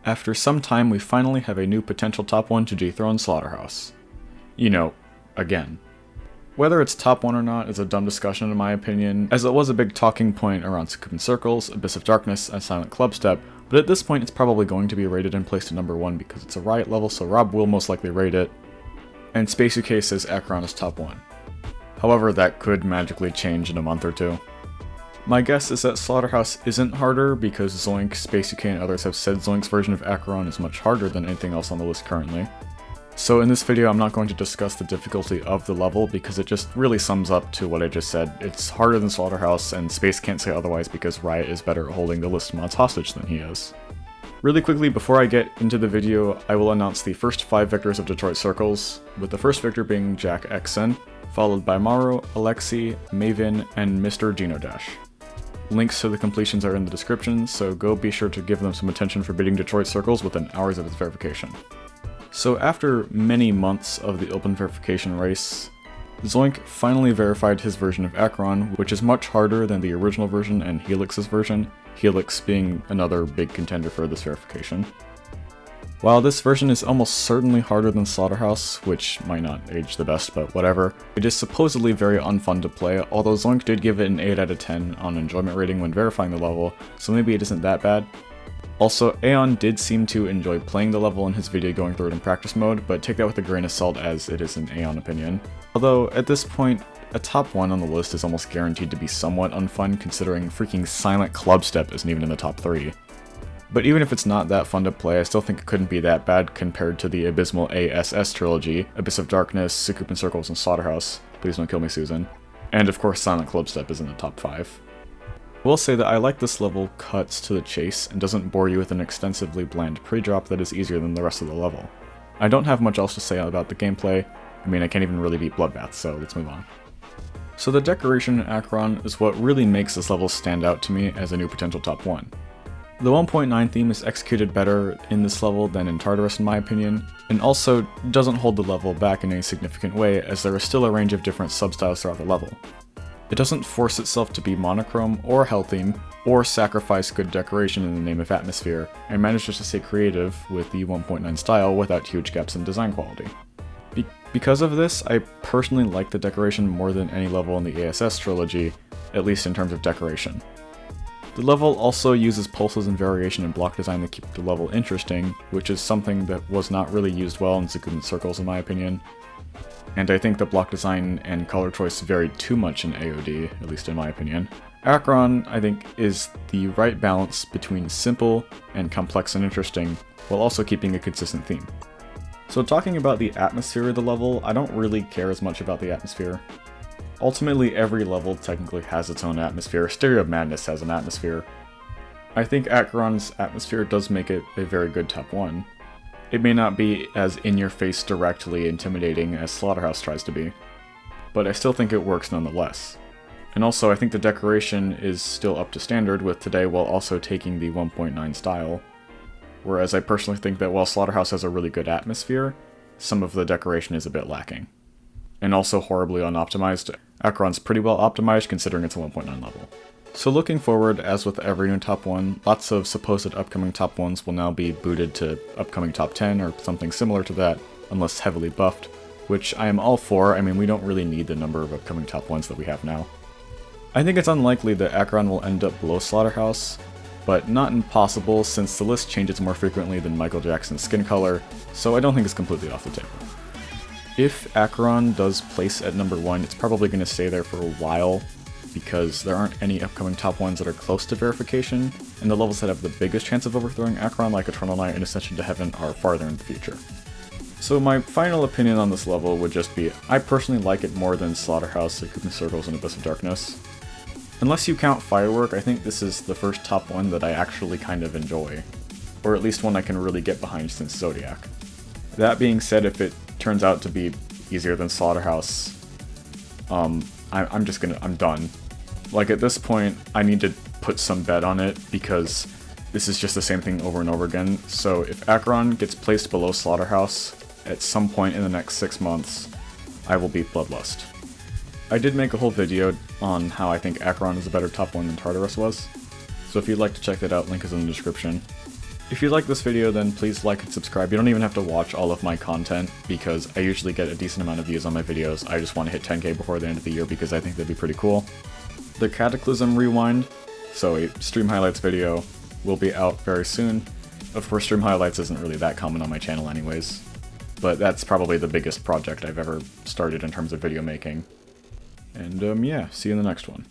After some time, we finally have a new potential top 1 to dethrone Slaughterhouse. You know, again. Whether it's top 1 or not is a dumb discussion in my opinion, as it was a big talking point around Succubine Circles, Abyss of Darkness, and Silent Clubstep, but at this point it's probably going to be rated and placed at number 1 because it's a Riot level, so Rob will most likely rate it, and Space UK says Acheron is top 1. However, that could magically change in a month or two. My guess is that Slaughterhouse isn't harder because Zoink, Space UK, and others have said Zoink's version of Acheron is much harder than anything else on the list currently. So in this video I'm not going to discuss the difficulty of the level because it just really sums up to what I just said. It's harder than Slaughterhouse, and Space can't say otherwise because Riot is better at holding the list mods hostage than he is. Really quickly, before I get into the video, I will announce the first 5 victors of Detroit Circles, with the first victor being Jack Xen, followed by Maru, Alexi, Maven, and Mr. Genodash. Links to the completions are in the description, so go be sure to give them some attention for beating Detroit Circles within hours of its verification. So after many months of the open verification race, Zoink finally verified his version of Acheron, which is much harder than the original version and Helix's version, Helix being another big contender for this verification. While this version is almost certainly harder than Slaughterhouse, which might not age the best, but whatever, it is supposedly very unfun to play, although Zoink did give it an 8 out of 10 on enjoyment rating when verifying the level, so maybe it isn't that bad. Also, Aeon did seem to enjoy playing the level in his video going through it in practice mode, but take that with a grain of salt as it is an Aeon opinion. Although, at this point, a top 1 on the list is almost guaranteed to be somewhat unfun considering freaking Silent Clubstep isn't even in the top 3. But even if it's not that fun to play, I still think it couldn't be that bad compared to the abysmal ASS trilogy, Abyss of Darkness, Succubine Circles, and Slaughterhouse. Please don't kill me, Susan. And of course Silent Clubstep is in the top 5. I will say that I like this level cuts to the chase and doesn't bore you with an extensively bland pre-drop that is easier than the rest of the level. I don't have much else to say about the gameplay. I mean, I can't even really beat Bloodbath, so let's move on. So the decoration in Acheron is what really makes this level stand out to me as a new potential top 1. The 1.9 theme is executed better in this level than in Tartarus in my opinion, and also doesn't hold the level back in any significant way as there is still a range of different substyles throughout the level. It doesn't force itself to be monochrome or hell theme, or sacrifice good decoration in the name of atmosphere, and manages to stay creative with the 1.9 style without huge gaps in design quality. Because of this, I personally like the decoration more than any level in the ASS trilogy, at least in terms of decoration. The level also uses pulses and variation in block design to keep the level interesting, which is something that was not really used well in Succubine Circles in my opinion. And I think the block design and color choice varied too much in AOD, at least in my opinion. Acheron, I think, is the right balance between simple and complex and interesting, while also keeping a consistent theme. So talking about the atmosphere of the level, I don't really care as much about the atmosphere. Ultimately, every level technically has its own atmosphere. Stereo of Madness has an atmosphere. I think Acheron's atmosphere does make it a very good top 1. It may not be as in-your-face directly intimidating as Slaughterhouse tries to be, but I still think it works nonetheless. And also, I think the decoration is still up to standard with today while also taking the 1.9 style, whereas I personally think that while Slaughterhouse has a really good atmosphere, some of the decoration is a bit lacking. And also horribly unoptimized. Acheron's pretty well optimized considering it's a 1.9 level. So looking forward, as with every new top 1, lots of supposed upcoming top 1s will now be booted to upcoming top 10 or something similar to that, unless heavily buffed, which I am all for. I mean, we don't really need the number of upcoming top 1s that we have now. I think it's unlikely that Acheron will end up below Slaughterhouse, but not impossible since the list changes more frequently than Michael Jackson's skin color, so I don't think it's completely off the table. If Acheron does place at number 1, it's probably going to stay there for a while, because there aren't any upcoming top 1s that are close to verification, and the levels that have the biggest chance of overthrowing Acheron, like Eternal Night and Ascension to Heaven, are farther in the future. So my final opinion on this level would just be, I personally like it more than Slaughterhouse, Succubine Circles, and Abyss of Darkness. Unless you count Firework, I think this is the first top 1 that I actually kind of enjoy, or at least one I can really get behind since Zodiac. That being said, if it turns out to be easier than Slaughterhouse, I'm done. Like, at this point, I need to put some bet on it, because this is just the same thing over and over again. So if Acheron gets placed below Slaughterhouse at some point in the next 6 months, I will beat Bloodlust. I did make a whole video on how I think Acheron is a better top 1 than Tartarus was, so if you'd like to check that out, link is in the description. If you like this video, then please like and subscribe. You don't even have to watch all of my content, because I usually get a decent amount of views on my videos. I just want to hit 10k before the end of the year because I think that'd be pretty cool. The Cataclysm Rewind, so a stream highlights video, will be out very soon. Of course, stream highlights isn't really that common on my channel anyways, but that's probably the biggest project I've ever started in terms of video making. And yeah, see you in the next one.